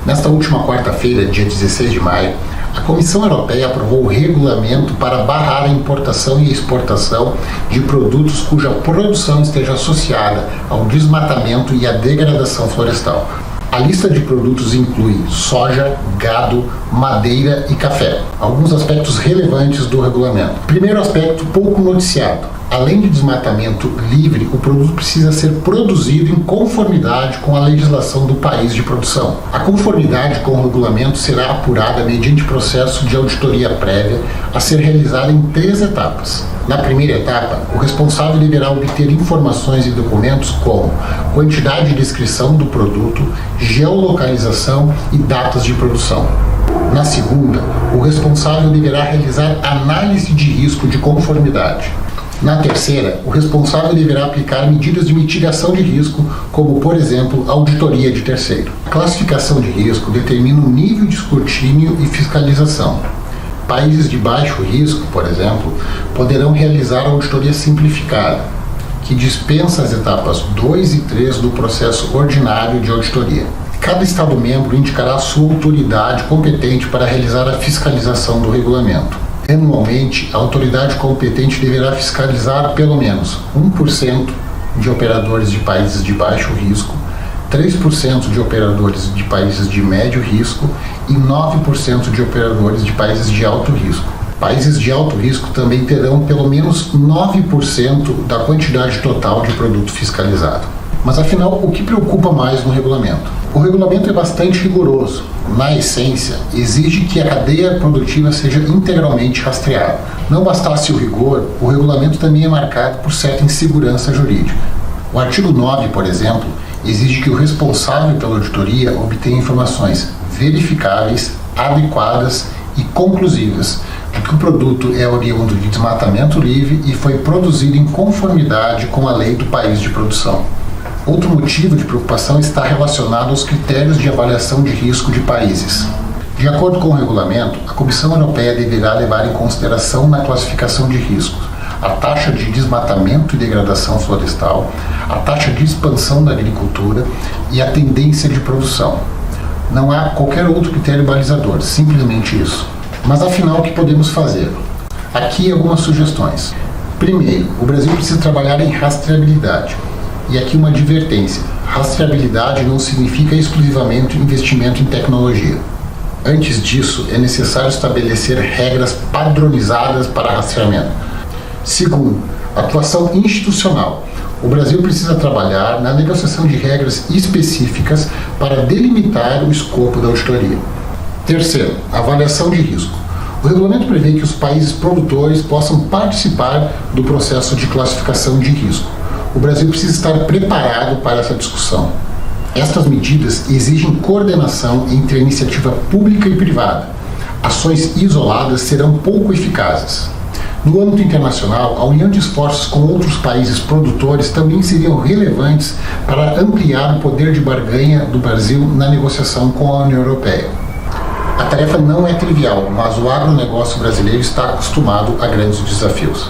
Nesta última quarta-feira, dia 16 de maio, a Comissão Europeia aprovou o regulamento para barrar a importação e exportação de produtos cuja produção esteja associada ao desmatamento e à degradação florestal. A lista de produtos inclui soja, gado, madeira e café. Alguns aspectos relevantes do regulamento. Primeiro aspecto pouco noticiado. Além de desmatamento livre, o produto precisa ser produzido em conformidade com a legislação do país de produção. A conformidade com o regulamento será apurada mediante processo de auditoria prévia a ser realizada em 3 etapas. Na primeira etapa, o responsável deverá obter informações e documentos como quantidade de descrição do produto, geolocalização e datas de produção. Na segunda, o responsável deverá realizar análise de risco de conformidade. Na terceira, o responsável deverá aplicar medidas de mitigação de risco, como, por exemplo, auditoria de terceiro. A classificação de risco determina o nível de escrutínio e fiscalização. Países de baixo risco, por exemplo, poderão realizar auditoria simplificada, que dispensa as etapas 2 e 3 do processo ordinário de auditoria. Cada Estado-membro indicará a sua autoridade competente para realizar a fiscalização do regulamento. Anualmente, a autoridade competente deverá fiscalizar pelo menos 1% de operadores de países de baixo risco, 3% de operadores de países de médio risco e 9% de operadores de países de alto risco. Países de alto risco também terão pelo menos 9% da quantidade total de produto fiscalizado. Mas afinal, o que preocupa mais no regulamento? O regulamento é bastante rigoroso. Na essência, exige que a cadeia produtiva seja integralmente rastreada. Não bastasse o rigor, o regulamento também é marcado por certa insegurança jurídica. O artigo 9, por exemplo, exige que o responsável pela auditoria obtenha informações verificáveis, adequadas e conclusivas de que o produto é oriundo de desmatamento livre e foi produzido em conformidade com a lei do país de produção. Outro motivo de preocupação está relacionado aos critérios de avaliação de risco de países. De acordo com o regulamento, a Comissão Europeia deverá levar em consideração na classificação de riscos a taxa de desmatamento e degradação florestal, a taxa de expansão da agricultura e a tendência de produção. Não há qualquer outro critério balizador, simplesmente isso. Mas afinal, o que podemos fazer? Aqui algumas sugestões. Primeiro, o Brasil precisa trabalhar em rastreabilidade. E aqui uma advertência: rastreabilidade não significa exclusivamente investimento em tecnologia. Antes disso, é necessário estabelecer regras padronizadas para rastreamento. Segundo, atuação institucional. O Brasil precisa trabalhar na negociação de regras específicas para delimitar o escopo da auditoria. Terceiro, avaliação de risco. O regulamento prevê que os países produtores possam participar do processo de classificação de risco. O Brasil precisa estar preparado para essa discussão. Estas medidas exigem coordenação entre a iniciativa pública e privada. Ações isoladas serão pouco eficazes. No âmbito internacional, a união de esforços com outros países produtores também seriam relevantes para ampliar o poder de barganha do Brasil na negociação com a União Europeia. A tarefa não é trivial, mas o agronegócio brasileiro está acostumado a grandes desafios.